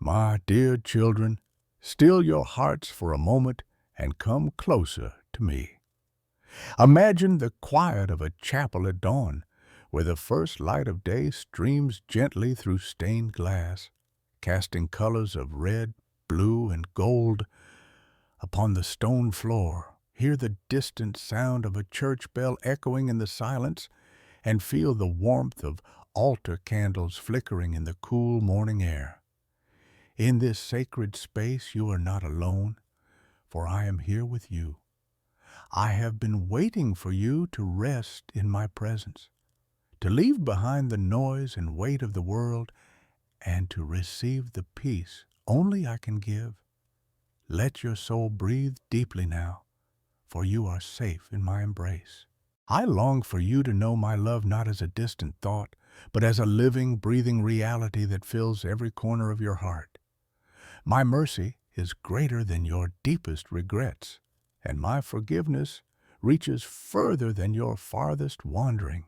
My dear children, still your hearts for a moment and come closer to me. Imagine the quiet of a chapel at dawn, where the first light of day streams gently through stained glass, casting colors of red, blue, and gold upon the stone floor. Hear the distant sound of a church bell echoing in the silence, and feel the warmth of altar candles flickering in the cool morning air. In this sacred space you are not alone, for I am here with you. I have been waiting for you to rest in my presence, to leave behind the noise and weight of the world, and to receive the peace only I can give. Let your soul breathe deeply now, for you are safe in my embrace. I long for you to know my love not as a distant thought, but as a living, breathing reality that fills every corner of your heart. My mercy is greater than your deepest regrets, and my forgiveness reaches further than your farthest wandering.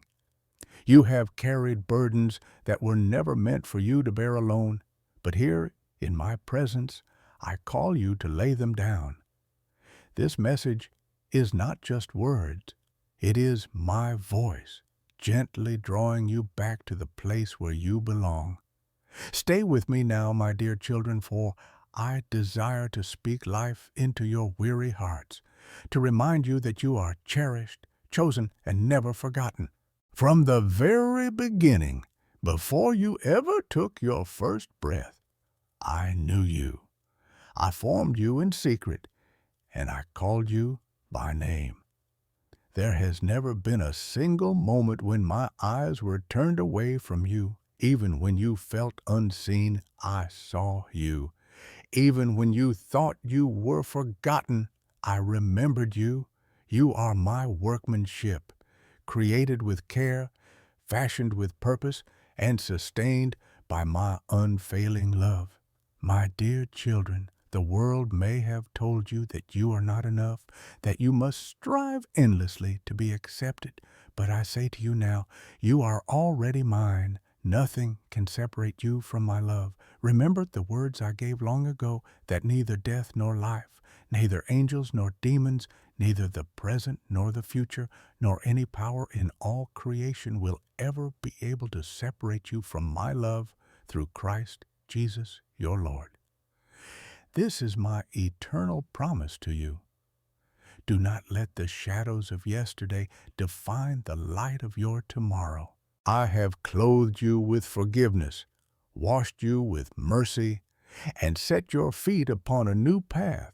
You have carried burdens that were never meant for you to bear alone, but here, in my presence, I call you to lay them down. This message is not just words. It is my voice, gently drawing you back to the place where you belong. Stay with me now, my dear children, for I desire to speak life into your weary hearts, to remind you that you are cherished, chosen, and never forgotten. From the very beginning, before you ever took your first breath, I knew you. I formed you in secret, and I called you by name. There has never been a single moment when my eyes were turned away from you. Even when you felt unseen, I saw you. Even when you thought you were forgotten, I remembered you. You are my workmanship, created with care, fashioned with purpose, and sustained by my unfailing love. My dear children, the world may have told you that you are not enough, that you must strive endlessly to be accepted. But I say to you now, you are already mine. Nothing can separate you from my love. Remember the words I gave long ago, that neither death nor life, neither angels nor demons, neither the present nor the future, nor any power in all creation will ever be able to separate you from my love through Christ Jesus your Lord. This is my eternal promise to you. Do not let the shadows of yesterday define the light of your tomorrow. I have clothed you with forgiveness, washed you with mercy, and set your feet upon a new path.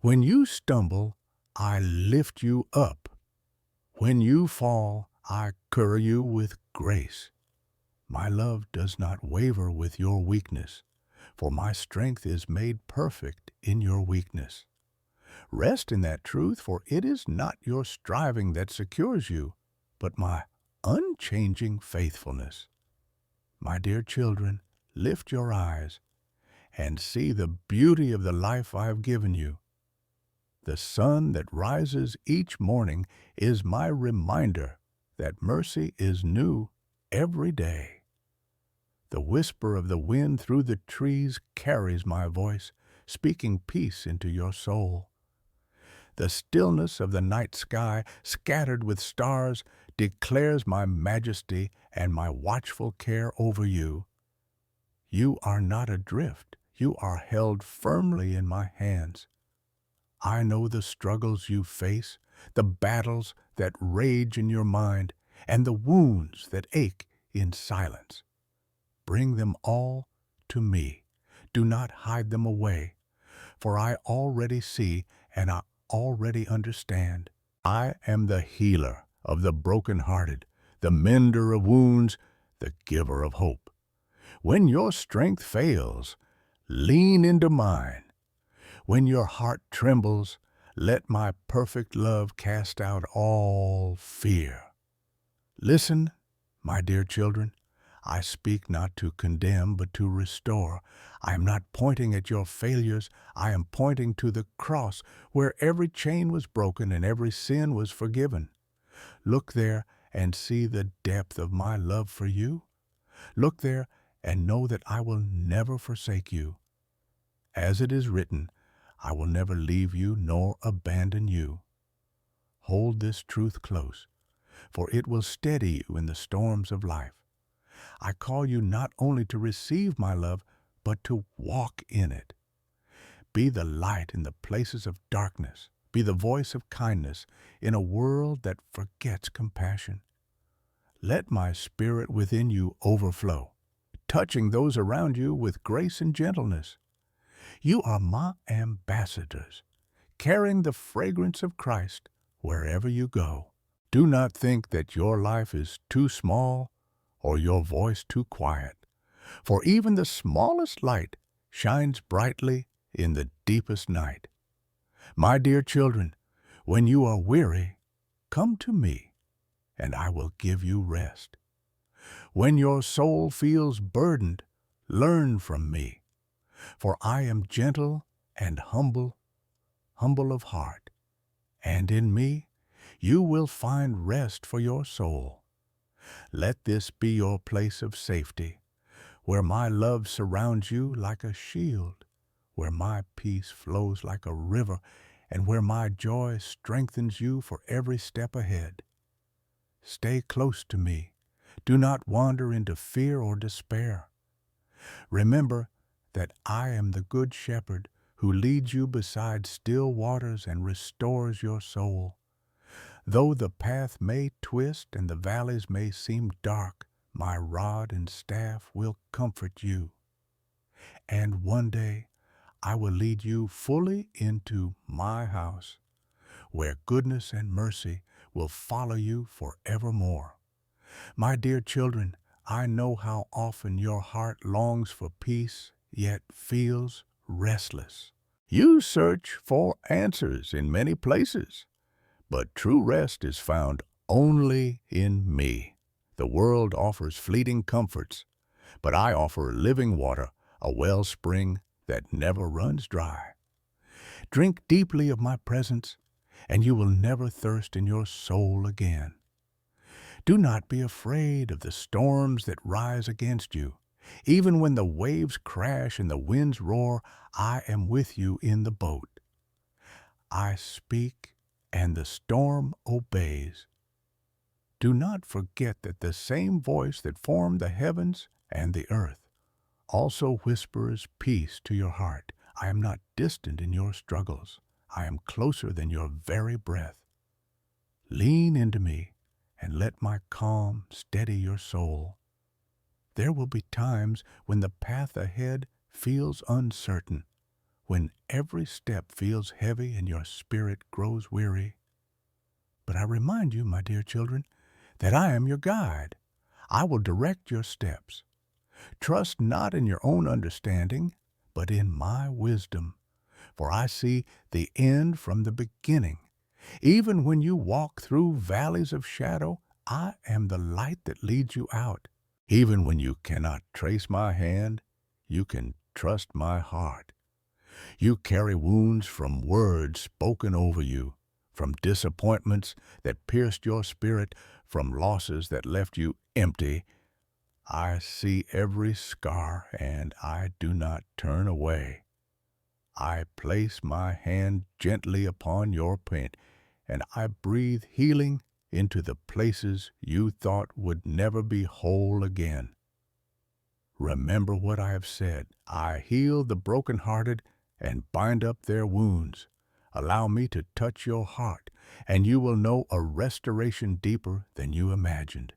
When you stumble, I lift you up. When you fall, I cover you with grace. My love does not waver with your weakness, for my strength is made perfect in your weakness. Rest in that truth, for it is not your striving that secures you, but my unchanging faithfulness. My dear children, lift your eyes and see the beauty of the life I have given you. The sun that rises each morning is my reminder that mercy is new every day. The whisper of the wind through the trees carries my voice, speaking peace into your soul. The stillness of the night sky, scattered with stars, declares my majesty and my watchful care over you. You are not adrift. You are held firmly in my hands. I know the struggles you face, the battles that rage in your mind, and the wounds that ache in silence. Bring them all to me. Do not hide them away, for I already see and I already understand. I am the healer of the brokenhearted, the mender of wounds, the giver of hope. When your strength fails, lean into mine. When your heart trembles, let my perfect love cast out all fear. Listen, my dear children. I speak not to condemn, but to restore. I am not pointing at your failures. I am pointing to the cross, where every chain was broken and every sin was forgiven. Look there and see the depth of my love for you. Look there and know that I will never forsake you. As it is written, I will never leave you nor abandon you. Hold this truth close, for it will steady you in the storms of life. I call you not only to receive my love, but to walk in it. Be the light in the places of darkness. Be the voice of kindness in a world that forgets compassion. Let my spirit within you overflow, touching those around you with grace and gentleness. You are my ambassadors, carrying the fragrance of Christ wherever you go. Do not think that your life is too small or your voice too quiet, for even the smallest light shines brightly in the deepest night. My dear children, when you are weary, come to me, and I will give you rest. When your soul feels burdened, learn from me, for I am gentle and humble of heart, and in me you will find rest for your soul. Let this be your place of safety, where my love surrounds you like a shield, where my peace flows like a river, and where my joy strengthens you for every step ahead. Stay close to me. Do not wander into fear or despair. Remember that I am the good shepherd who leads you beside still waters and restores your soul. Though the path may twist and the valleys may seem dark, my rod and staff will comfort you. And one day I will lead you fully into my house, where goodness and mercy will follow you forevermore. My dear children, I know how often your heart longs for peace, yet feels restless. You search for answers in many places, but true rest is found only in me. The world offers fleeting comforts, but I offer living water, a wellspring that never runs dry. Drink deeply of my presence, and you will never thirst in your soul again. Do not be afraid of the storms that rise against you. Even when the waves crash and the winds roar, I am with you in the boat. I speak, and the storm obeys. Do not forget that the same voice that formed the heavens and the earth also whispers peace to your heart. I am not distant in your struggles. I am closer than your very breath. Lean into me and let my calm steady your soul. There will be times when the path ahead feels uncertain, when every step feels heavy and your spirit grows weary. But I remind you, my dear children, that I am your guide. I will direct your steps. Trust not in your own understanding, but in my wisdom, for I see the end from the beginning. Even when you walk through valleys of shadow, I am the light that leads you out. Even when you cannot trace my hand, you can trust my heart. You carry wounds from words spoken over you, from disappointments that pierced your spirit, from losses that left you empty. I see every scar, and I do not turn away. I place my hand gently upon your pain, and I breathe healing into the places you thought would never be whole again. Remember what I have said. I heal the brokenhearted and bind up their wounds. Allow me to touch your heart, and you will know a restoration deeper than you imagined.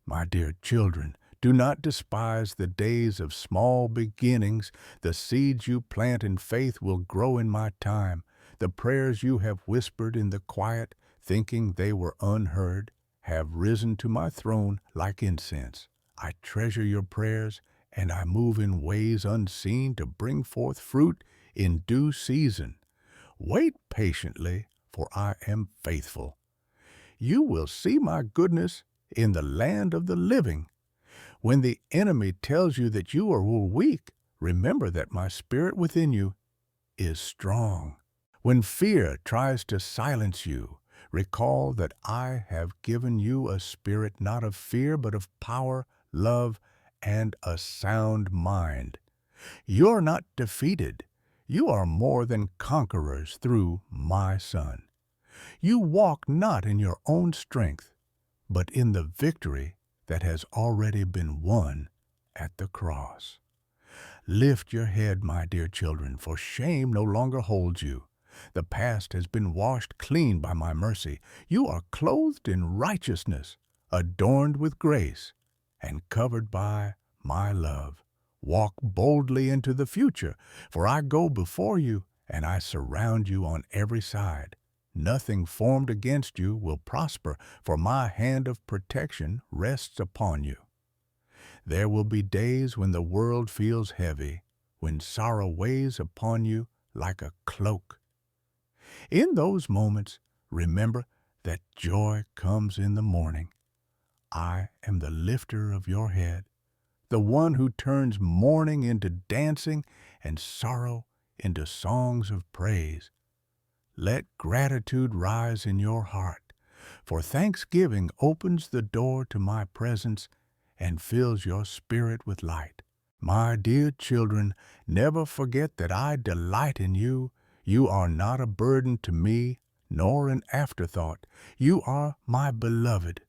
My dear children, do not despise the days of small beginnings. The seeds you plant in faith will grow in my time. The prayers you have whispered in the quiet, thinking they were unheard, have risen to my throne like incense. I treasure your prayers, and I move in ways unseen to bring forth fruit in due season. Wait patiently, for I am faithful. You will see my goodness in the land of the living. When the enemy tells you that you are weak, remember that my spirit within you is strong. When fear tries to silence you, recall that I have given you a spirit not of fear, but of power, love, and a sound mind. You're not defeated. You are more than conquerors through my Son. You walk not in your own strength, but in the victory that has already been won at the cross. Lift your head, my dear children, for shame no longer holds you. The past has been washed clean by my mercy. You are clothed in righteousness, adorned with grace, and covered by my love. Walk boldly into the future, for I go before you, and I surround you on every side. Nothing formed against you will prosper, for my hand of protection rests upon you. There will be days when the world feels heavy, when sorrow weighs upon you like a cloak. In those moments, remember that joy comes in the morning. I am the lifter of your head, the one who turns mourning into dancing and sorrow into songs of praise. Let gratitude rise in your heart, for thanksgiving opens the door to my presence and fills your spirit with light. My dear children, never forget that I delight in you. You are not a burden to me, nor an afterthought. You are my beloved,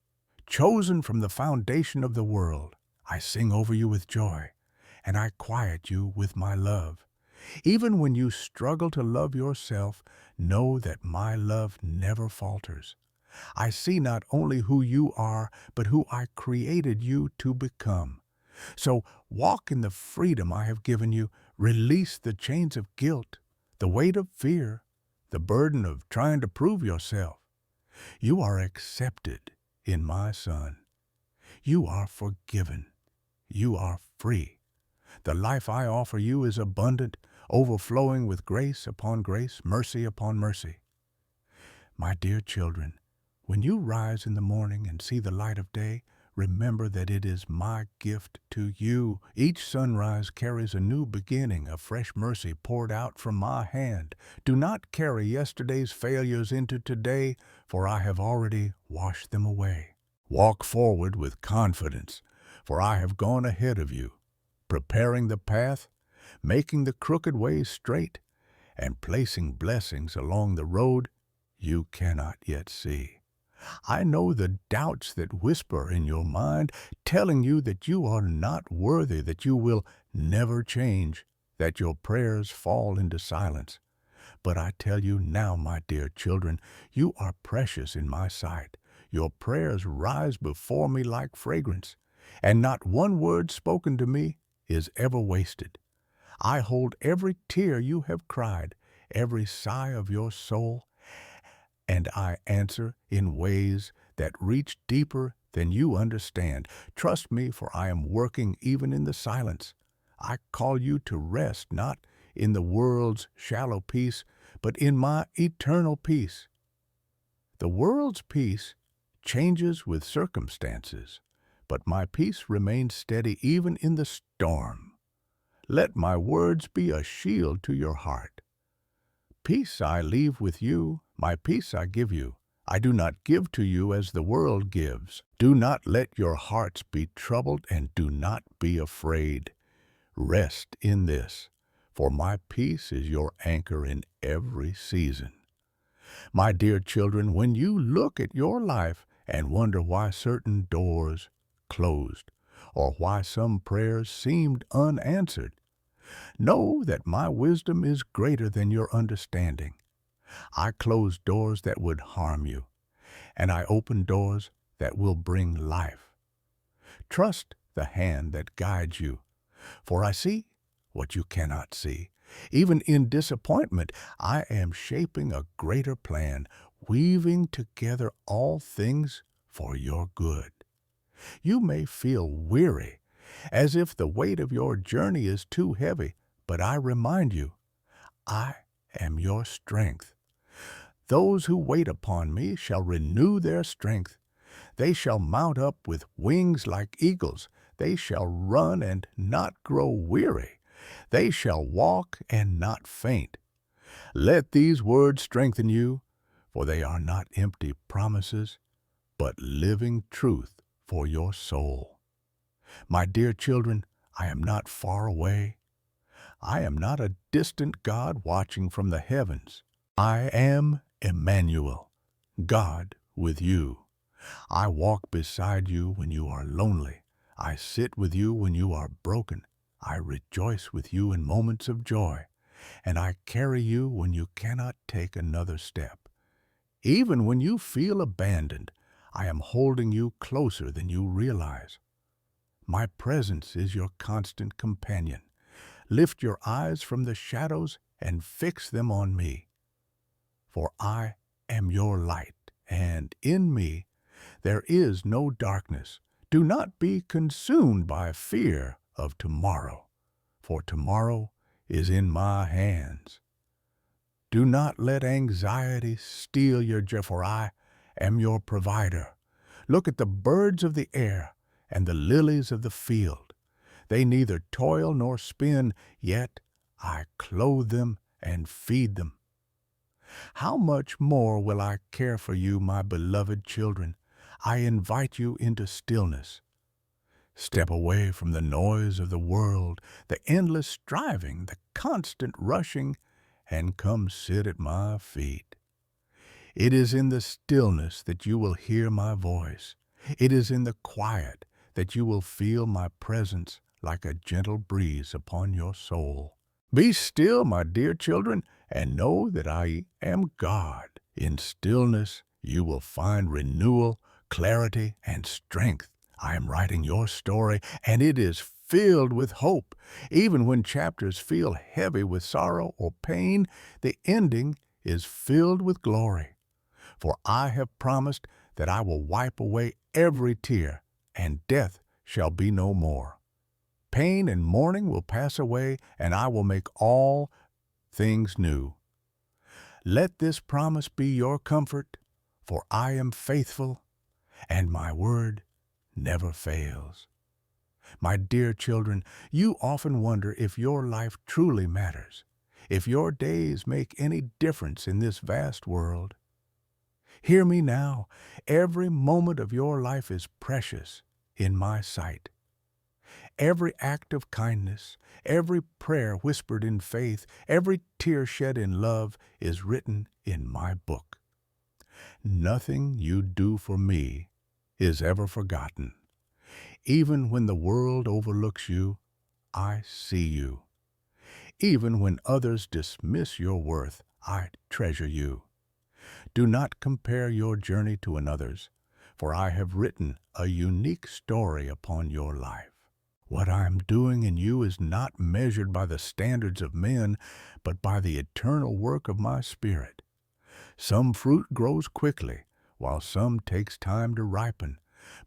chosen from the foundation of the world. I sing over you with joy, and I quiet you with my love. Even when you struggle to love yourself, know that my love never falters. I see not only who you are, but who I created you to become. So walk in the freedom I have given you. Release the chains of guilt, the weight of fear, the burden of trying to prove yourself. You are accepted in my Son. You are forgiven. You are free. The life I offer you is abundant, overflowing with grace upon grace, mercy upon mercy. My dear children, when you rise in the morning and see the light of day, remember that it is my gift to you. Each sunrise carries a new beginning, a fresh mercy poured out from my hand. Do not carry yesterday's failures into today, for I have already washed them away. Walk forward with confidence, for I have gone ahead of you, preparing the path, making the crooked ways straight, and placing blessings along the road you cannot yet see. I know the doubts that whisper in your mind, telling you that you are not worthy, that you will never change, that your prayers fall into silence. But I tell you now, my dear children, you are precious in my sight. Your prayers rise before me like fragrance, and not one word spoken to me is ever wasted. I hold every tear you have cried, every sigh of your soul, and I answer in ways that reach deeper than you understand. Trust me, for I am working even in the silence. I call you to rest, not in the world's shallow peace, but in my eternal peace. The world's peace changes with circumstances, but my peace remains steady even in the storm. Let my words be a shield to your heart. Peace I leave with you, my peace I give you. I do not give to you as the world gives. Do not let your hearts be troubled, and do not be afraid. Rest in this, for my peace is your anchor in every season. My dear children, when you look at your life and wonder why certain doors closed, or why some prayers seemed unanswered, know that my wisdom is greater than your understanding. I close doors that would harm you, and I open doors that will bring life. Trust the hand that guides you, for I see what you cannot see. Even in disappointment, I am shaping a greater plan, weaving together all things for your good. You may feel weary, as if the weight of your journey is too heavy, but I remind you, I am your strength. Those who wait upon me shall renew their strength. They shall mount up with wings like eagles. They shall run and not grow weary. They shall walk and not faint. Let these words strengthen you, for they are not empty promises, but living truth for your soul. My dear children, I am not far away. I am not a distant God watching from the heavens. I am Emmanuel, God with you. I walk beside you when you are lonely. I sit with you when you are broken. I rejoice with you in moments of joy, and I carry you when you cannot take another step. Even when you feel abandoned, I am holding you closer than you realize. My presence is your constant companion. Lift your eyes from the shadows and fix them on me. For I am your light, and in me there is no darkness. Do not be consumed by fear of tomorrow, for tomorrow is in my hands. Do not let anxiety steal your joy, for I am your provider. Look at the birds of the air and the lilies of the field. They neither toil nor spin, yet I clothe them and feed them. How much more will I care for you, my beloved children? I invite you into stillness. Step away from the noise of the world, the endless striving, the constant rushing, and come sit at my feet. It is in the stillness that you will hear my voice. It is in the quiet that you will feel my presence like a gentle breeze upon your soul. Be still, my dear children, and know that I am God. In stillness you will find renewal, clarity, and strength. I am writing your story, and it is filled with hope. Even when chapters feel heavy with sorrow or pain, the ending is filled with glory. For I have promised that I will wipe away every tear, and death shall be no more. Pain and mourning will pass away, and I will make all things new. Let this promise be your comfort, for I am faithful, and my word never fails. My dear children, you often wonder if your life truly matters, if your days make any difference in this vast world. Hear me now. Every moment of your life is precious in my sight. Every act of kindness, every prayer whispered in faith, every tear shed in love is written in my book. Nothing you do for me is ever forgotten. Even when the world overlooks you, I see you. Even when others dismiss your worth, I treasure you. Do not compare your journey to another's, for I have written a unique story upon your life. What I am doing in you is not measured by the standards of men, but by the eternal work of my Spirit. Some fruit grows quickly, while some takes time to ripen,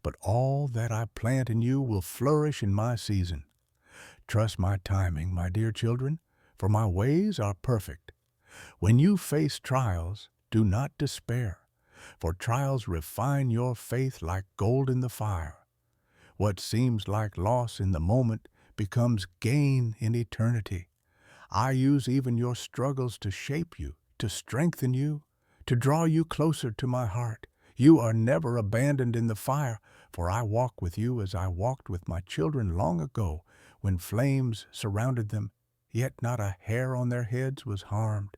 but all that I plant in you will flourish in my season. Trust my timing, my dear children, for my ways are perfect. When you face trials, do not despair, for trials refine your faith like gold in the fire. What seems like loss in the moment becomes gain in eternity. I use even your struggles to shape you, to strengthen you, to draw you closer to my heart. You are never abandoned in the fire, for I walk with you as I walked with my children long ago, when flames surrounded them, yet not a hair on their heads was harmed.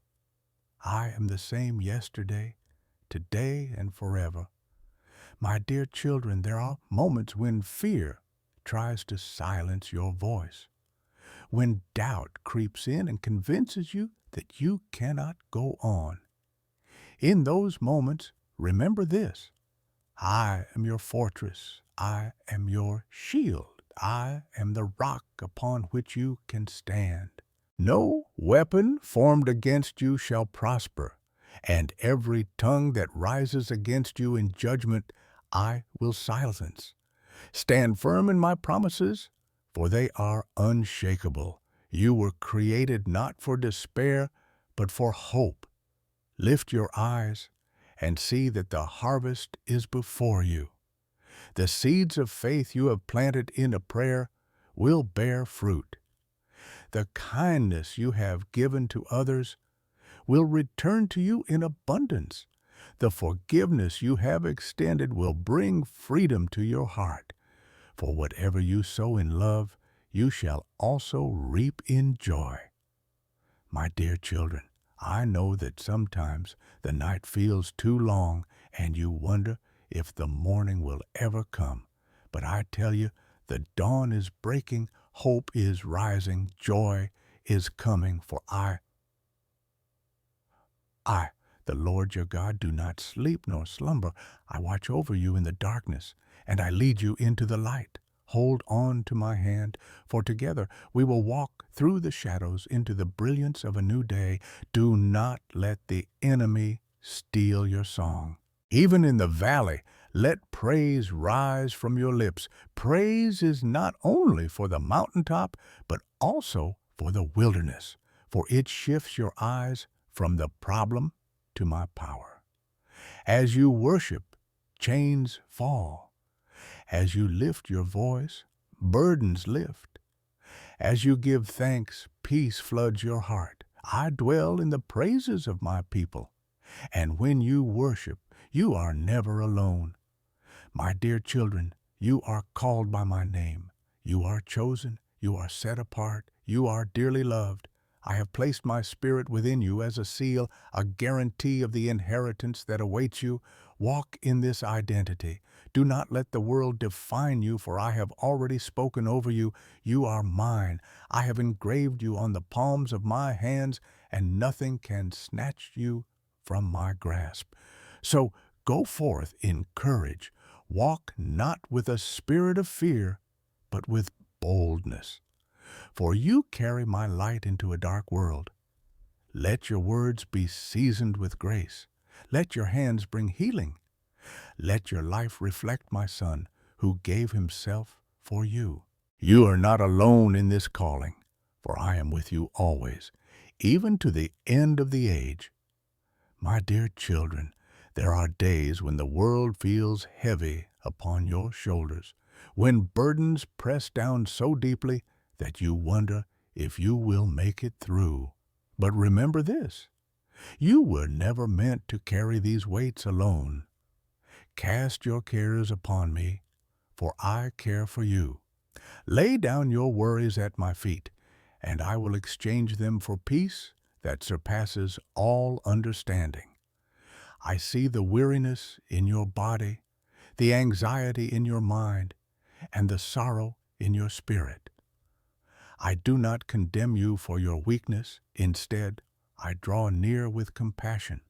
I am the same yesterday, today, and forever. My dear children, there are moments when fear tries to silence your voice, when doubt creeps in and convinces you that you cannot go on. In those moments, remember this: I am your fortress, I am your shield, I am the rock upon which you can stand. No weapon formed against you shall prosper, and every tongue that rises against you in judgment I will silence. Stand firm in my promises, for they are unshakable. You were created not for despair, but for hope. Lift your eyes and see that the harvest is before you. The seeds of faith you have planted in a prayer will bear fruit. The kindness you have given to others will return to you in abundance. The forgiveness you have extended will bring freedom to your heart. For whatever you sow in love, you shall also reap in joy. My dear children, I know that sometimes the night feels too long and you wonder if the morning will ever come. But I tell you, the dawn is breaking, hope is rising, joy is coming, for I, the Lord your God, do not sleep nor slumber. I watch over you in the darkness, and I lead you into the light. Hold on to my hand, for together we will walk through the shadows into the brilliance of a new day. Do not let the enemy steal your song. Even in the valley, let praise rise from your lips. Praise is not only for the mountaintop, but also for the wilderness, for it shifts your eyes from the problem to my power. As you worship, chains fall. As you lift your voice, burdens lift. As you give thanks, peace floods your heart. I dwell in the praises of my people. And when you worship, you are never alone. My dear children, you are called by my name. You are chosen. You are set apart. You are dearly loved. I have placed my spirit within you as a seal, a guarantee of the inheritance that awaits you. Walk in this identity. Do not let the world define you, for I have already spoken over you. You are mine. I have engraved you on the palms of my hands, and nothing can snatch you from my grasp. So go forth in courage. Walk not with a spirit of fear, but with boldness. For you carry my light into a dark world. Let your words be seasoned with grace. Let your hands bring healing. Let your life reflect my Son, who gave himself for you. You are not alone in this calling, for I am with you always, even to the end of the age. My dear children, there are days when the world feels heavy upon your shoulders, when burdens press down so deeply that you wonder if you will make it through. But remember this, you were never meant to carry these weights alone. Cast your cares upon me, for I care for you. Lay down your worries at my feet, and I will exchange them for peace that surpasses all understanding. I see the weariness in your body, the anxiety in your mind, and the sorrow in your spirit. I do not condemn you for your weakness. Instead, I draw near with compassion.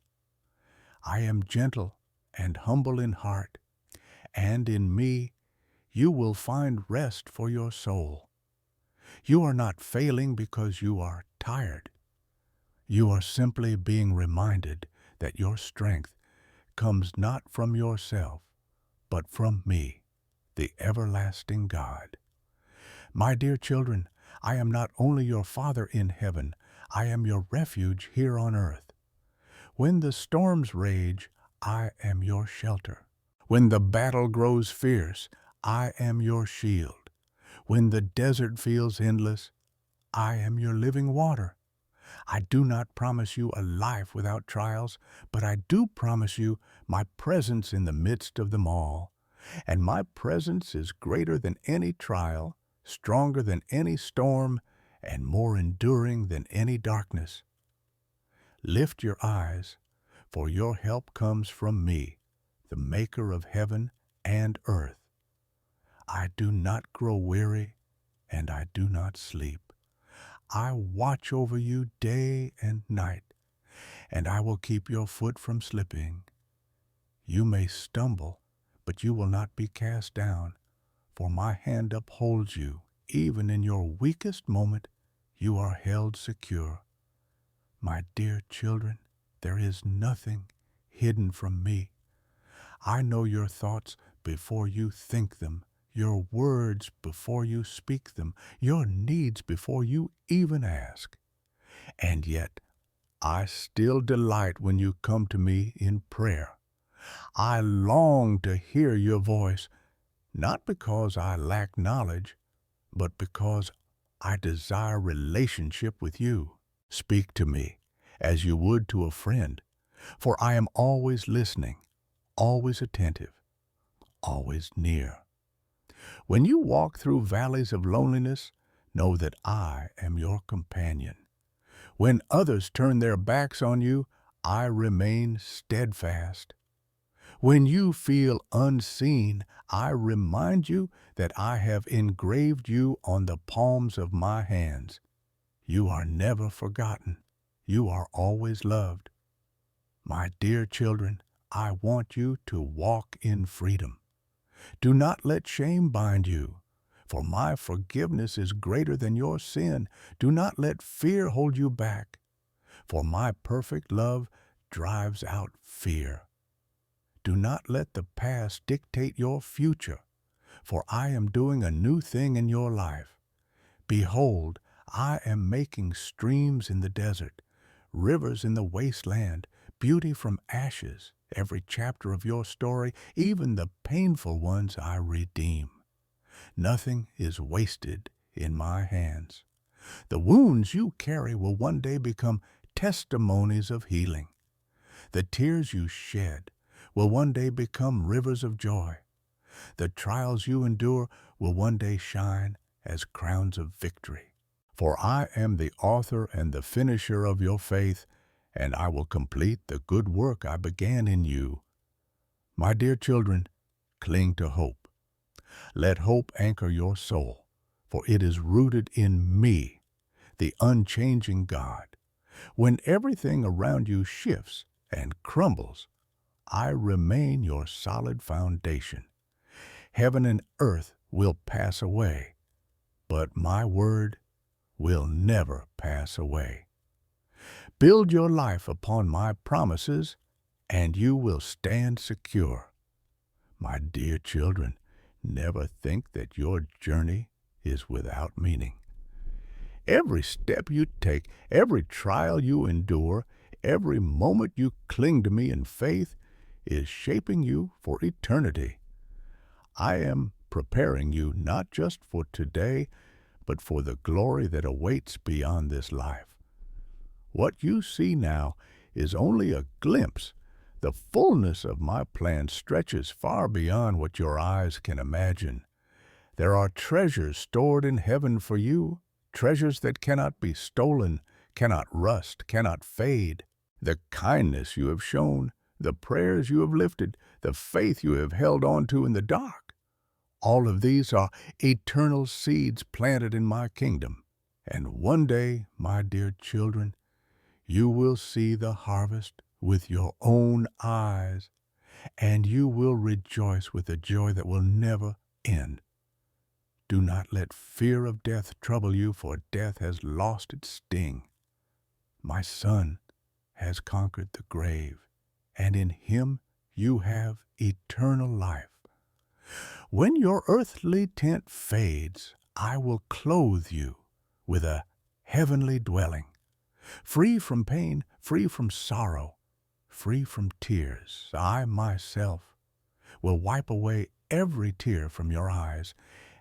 I am gentle and humble in heart, and in me you will find rest for your soul. You are not failing because you are tired. You are simply being reminded that your strength comes not from yourself, but from me, the everlasting God. My dear children, I am not only your Father in heaven, I am your refuge here on earth. When the storms rage, I am your shelter. When the battle grows fierce, I am your shield. When the desert feels endless, I am your living water. I do not promise you a life without trials, but I do promise you my presence in the midst of them all. And my presence is greater than any trial, stronger than any storm, and more enduring than any darkness. Lift your eyes, for your help comes from me, the maker of heaven and earth. I do not grow weary, and I do not sleep. I watch over you day and night, and I will keep your foot from slipping. You may stumble, but you will not be cast down, for my hand upholds you. Even in your weakest moment, you are held secure. My dear children, there is nothing hidden from me. I know your thoughts before you think them, your words before you speak them, your needs before you even ask. And yet, I still delight when you come to me in prayer. I long to hear your voice, not because I lack knowledge, but because I desire relationship with you. Speak to me as you would to a friend, for I am always listening, always attentive, always near. When you walk through valleys of loneliness, know that I am your companion. When others turn their backs on you, I remain steadfast. When you feel unseen, I remind you that I have engraved you on the palms of my hands. You are never forgotten. You are always loved. My dear children, I want you to walk in freedom. Do not let shame bind you, for my forgiveness is greater than your sin. Do not let fear hold you back, for my perfect love drives out fear. Do not let the past dictate your future, for I am doing a new thing in your life. Behold, I am making streams in the desert, rivers in the wasteland, beauty from ashes. Every chapter of your story, even the painful ones, I redeem. Nothing is wasted in my hands. The wounds you carry will one day become testimonies of healing. The tears you shed will one day become rivers of joy. The trials you endure will one day shine as crowns of victory. For I am the author and the finisher of your faith, and I will complete the good work I began in you. My dear children, cling to hope. Let hope anchor your soul, for it is rooted in me, the unchanging God. When everything around you shifts and crumbles, I remain your solid foundation. Heaven and earth will pass away, but my word will never pass away. Build your life upon my promises, and you will stand secure. My dear children, never think that your journey is without meaning. Every step you take, every trial you endure, every moment you cling to me in faith is shaping you for eternity. I am preparing you not just for today, but for the glory that awaits beyond this life. What you see now is only a glimpse. The fullness of my plan stretches far beyond what your eyes can imagine. There are treasures stored in heaven for you, treasures that cannot be stolen, cannot rust, cannot fade. The kindness you have shown, the prayers you have lifted, the faith you have held on to in the dark, all of these are eternal seeds planted in my kingdom. And one day, my dear children, you will see the harvest with your own eyes, and you will rejoice with a joy that will never end. Do not let fear of death trouble you, for death has lost its sting. My son has conquered the grave, and in him you have eternal life. When your earthly tent fades, I will clothe you with a heavenly dwelling, free from pain, free from sorrow, free from tears. I myself will wipe away every tear from your eyes,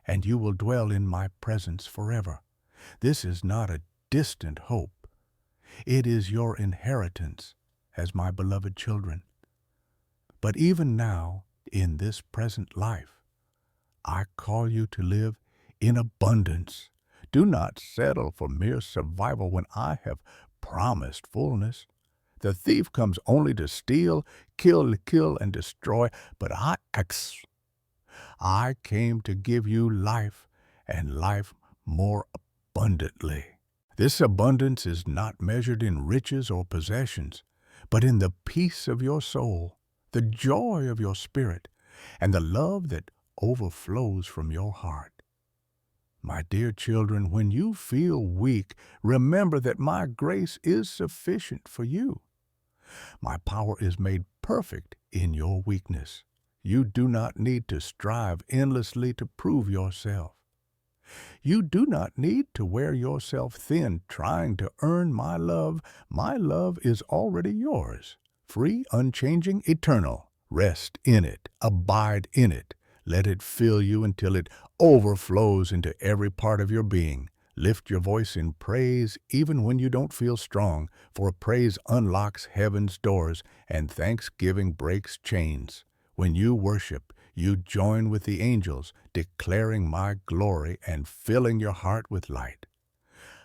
and you will dwell in my presence forever. This is not a distant hope. It is your inheritance as my beloved children. But even now, in this present life, I call you to live in abundance. Do not settle for mere survival when I have promised fullness. The thief comes only to steal, kill, and destroy, but I came to give you life, and life more abundantly. This abundance is not measured in riches or possessions, but in the peace of your soul, the joy of your spirit, and the love that overflows from your heart. My dear children, when you feel weak, remember that my grace is sufficient for you. My power is made perfect in your weakness. You do not need to strive endlessly to prove yourself. You do not need to wear yourself thin trying to earn my love. My love is already yours, free, unchanging, eternal. Rest in it, abide in it. Let it fill you until it overflows into every part of your being. Lift your voice in praise even when you don't feel strong, for praise unlocks heaven's doors and thanksgiving breaks chains. When you worship, You join with the angels, declaring my glory and filling your heart with light.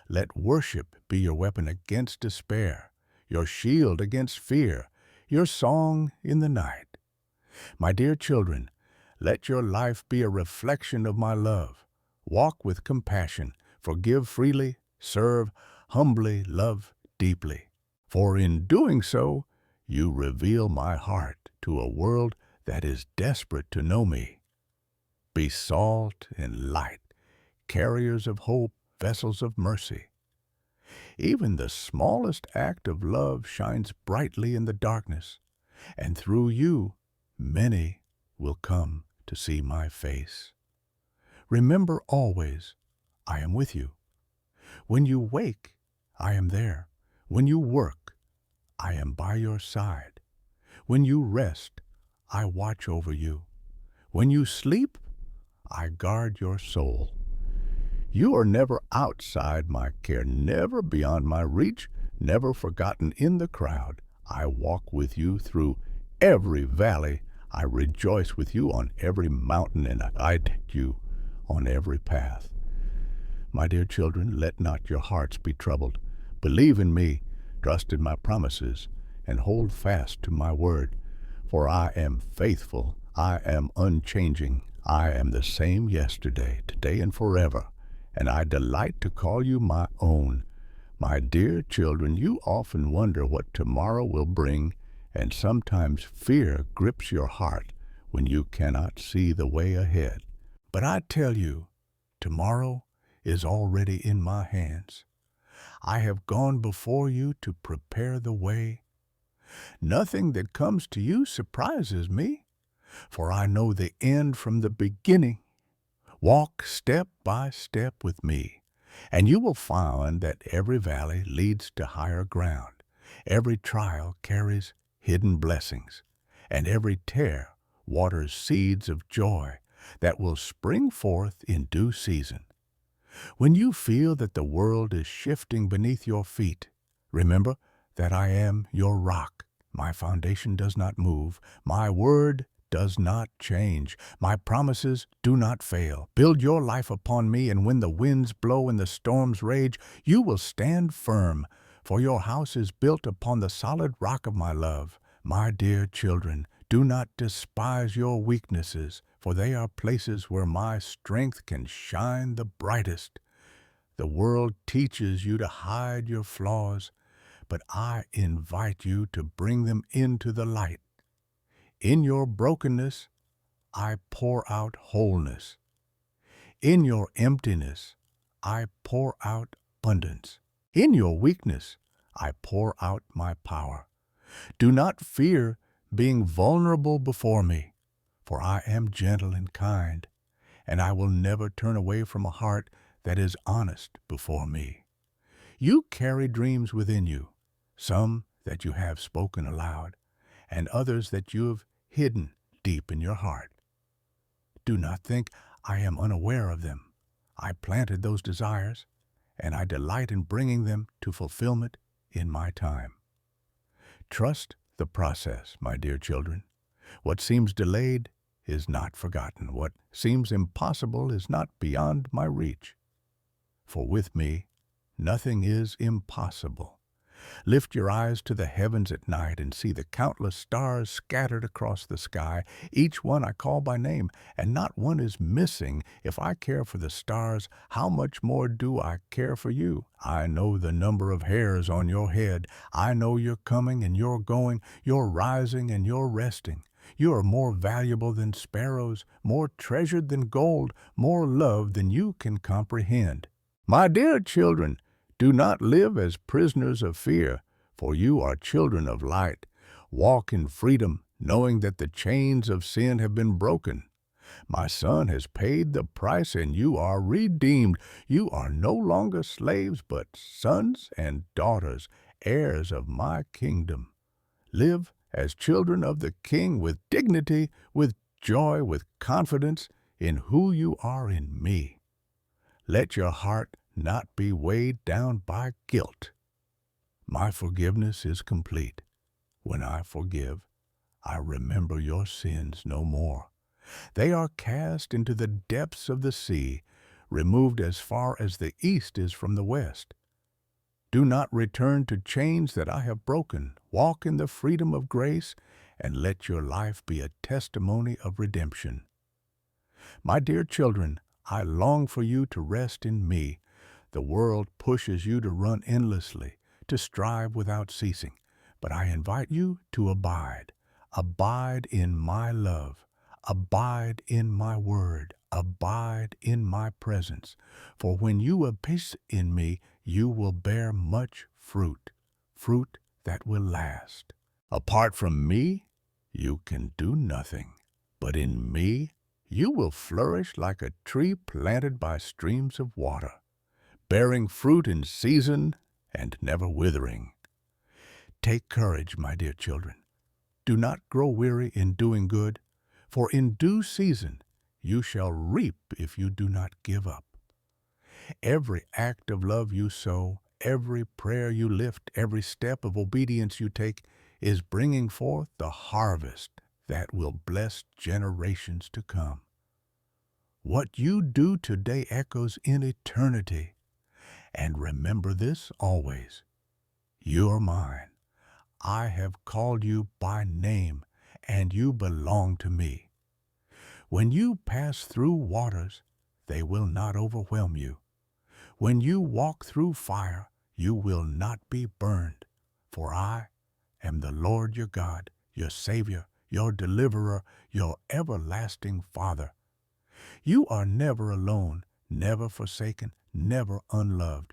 Let worship be your weapon against despair, your shield against fear, your song in the night. My dear children, let your life be a reflection of my love. Walk with compassion, forgive freely, serve humbly, love deeply. For in doing so, you reveal my heart to a world that is desperate to know me. Be salt and light, carriers of hope, vessels of mercy. Even the smallest act of love shines brightly in the darkness, and through you, many will come to see my face. Remember always, I am with you. When you wake, I am there. When you work, I am by your side. When you rest, I watch over you. When you sleep, I guard your soul. You are never outside my care, never beyond my reach, never forgotten in the crowd. I walk with you through every valley. I rejoice with you on every mountain, and I take you on every path. My dear children, let not your hearts be troubled. Believe in me, trust in my promises, and hold fast to my word. For I am faithful, I am unchanging, I am the same yesterday, today, and forever, and I delight to call you my own. My dear children, you often wonder what tomorrow will bring, and sometimes fear grips your heart when you cannot see the way ahead. But I tell you, tomorrow is already in my hands. I have gone before you to prepare the way. Nothing that comes to you surprises me, for I know the end from the beginning. Walk step by step with me, and you will find that every valley leads to higher ground. Every trial carries hidden blessings, and every tear waters seeds of joy that will spring forth in due season. When you feel that the world is shifting beneath your feet, remember that I am your rock. My foundation does not move. My word does not change. My promises do not fail. Build your life upon me, and when the winds blow and the storms rage, you will stand firm, for your house is built upon the solid rock of my love. My dear children, do not despise your weaknesses, for they are places where my strength can shine the brightest. The world teaches you to hide your flaws, but I invite you to bring them into the light. In your brokenness, I pour out wholeness. In your emptiness, I pour out abundance. In your weakness, I pour out my power. Do not fear being vulnerable before me, for I am gentle and kind, and I will never turn away from a heart that is honest before me. You carry dreams within you, some that you have spoken aloud, and others that you have hidden deep in your heart. Do not think I am unaware of them. I planted those desires, and I delight in bringing them to fulfillment in my time. Trust the process, my dear children. What seems delayed is not forgotten. What seems impossible is not beyond my reach. For with me, nothing is impossible. Lift your eyes to the heavens at night and see the countless stars scattered across the sky. Each one I call by name, and not one is missing. If I care for the stars, how much more do I care for you? I know the number of hairs on your head. I know your coming and your going, your rising and your resting. You are more valuable than sparrows, more treasured than gold, more loved than you can comprehend. My dear children, do not live as prisoners of fear, for you are children of light. Walk in freedom, knowing that the chains of sin have been broken. My Son has paid the price, and you are redeemed. You are no longer slaves, but sons and daughters, heirs of my kingdom. Live as children of the King with dignity, with joy, with confidence in who you are in me. Let your heart not be weighed down by guilt. My forgiveness is complete. When I forgive, I remember your sins no more. They are cast into the depths of the sea, removed as far as the east is from the west. Do not return to chains that I have broken. Walk in the freedom of grace, and let your life be a testimony of redemption. My dear children, I long for you to rest in me. The world pushes you to run endlessly, to strive without ceasing. But I invite you to abide. Abide in my love. Abide in my word. Abide in my presence. For when you have peace in me, you will bear much fruit, fruit that will last. Apart from me, you can do nothing. But in me, you will flourish like a tree planted by streams of water, bearing fruit in season and never withering. Take courage, my dear children. Do not grow weary in doing good, for in due season you shall reap if you do not give up. Every act of love you sow, every prayer you lift, every step of obedience you take is bringing forth the harvest that will bless generations to come. What you do today echoes in eternity. And remember this always. You are mine. I have called you by name, and you belong to me. When you pass through waters, they will not overwhelm you. When you walk through fire, you will not be burned. For I am the Lord your God, your Savior, your deliverer, your everlasting Father. You are never alone, never forsaken, never unloved.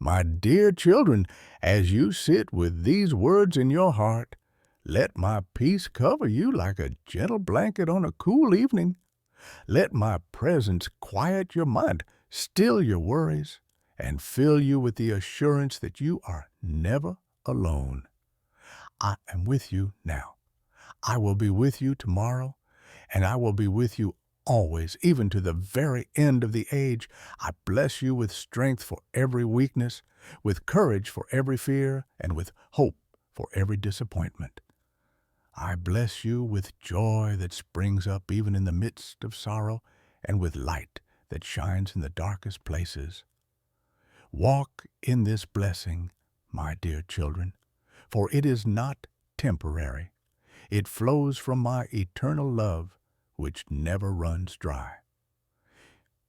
My dear children, as you sit with these words in your heart, let my peace cover you like a gentle blanket on a cool evening. Let my presence quiet your mind, still your worries, and fill you with the assurance that you are never alone. I am with you now. I will be with you tomorrow, and I will be with you always, even to the very end of the age. I bless you with strength for every weakness, with courage for every fear, and with hope for every disappointment. I bless you with joy that springs up even in the midst of sorrow, and with light that shines in the darkest places. Walk in this blessing, my dear children, for it is not temporary. It flows from my eternal love, which never runs dry.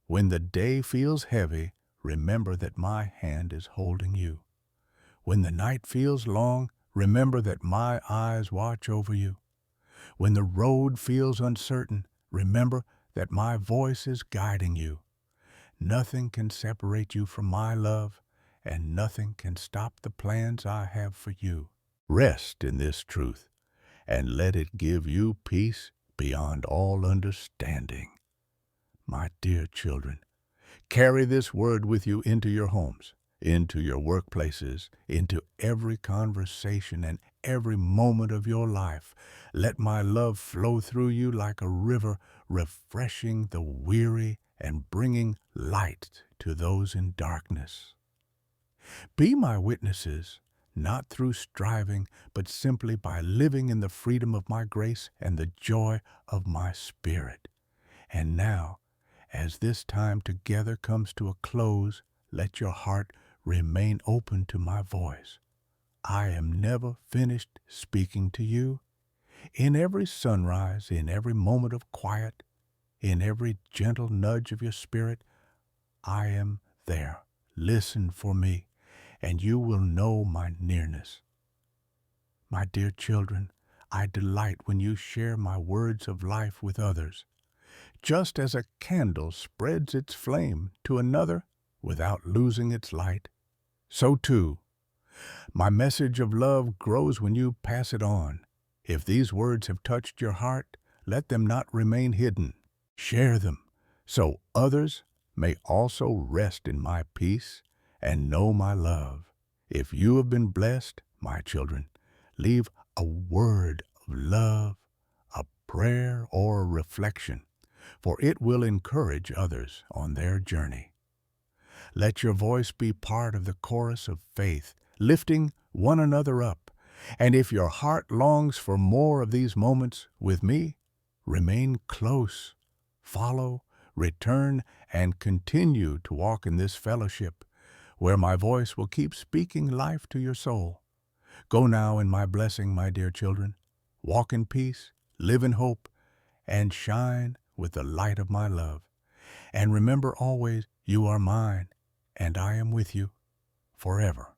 When the day feels heavy, remember that my hand is holding you. When the night feels long, remember that my eyes watch over you. When the road feels uncertain, remember that my voice is guiding you. Nothing can separate you from my love, and nothing can stop the plans I have for you. Rest in this truth, and let it give you peace beyond all understanding. My dear children, carry this word with you into your homes, into your workplaces, into every conversation and every moment of your life. Let my love flow through you like a river, refreshing the weary and bringing light to those in darkness. Be my witnesses, not through striving, but simply by living in the freedom of my grace and the joy of my Spirit. And now, as this time together comes to a close, let your heart remain open to my voice. I am never finished speaking to you. In every sunrise, in every moment of quiet, in every gentle nudge of your spirit, I am there. Listen for me, and you will know my nearness. My dear children, I delight when you share my words of life with others. Just as a candle spreads its flame to another without losing its light, so too, my message of love grows when you pass it on. If these words have touched your heart, let them not remain hidden. Share them, so others may also rest in my peace and know my love. If you have been blessed, my children, leave a word of love, a prayer, or a reflection, for it will encourage others on their journey. Let your voice be part of the chorus of faith, lifting one another up. And if your heart longs for more of these moments with me, Remain close, follow, return, and continue to walk in this fellowship where my voice will keep speaking life to your soul. Go now in my blessing, my dear children. Walk in peace, live in hope, and shine with the light of my love. And remember always, you are mine, and I am with you forever.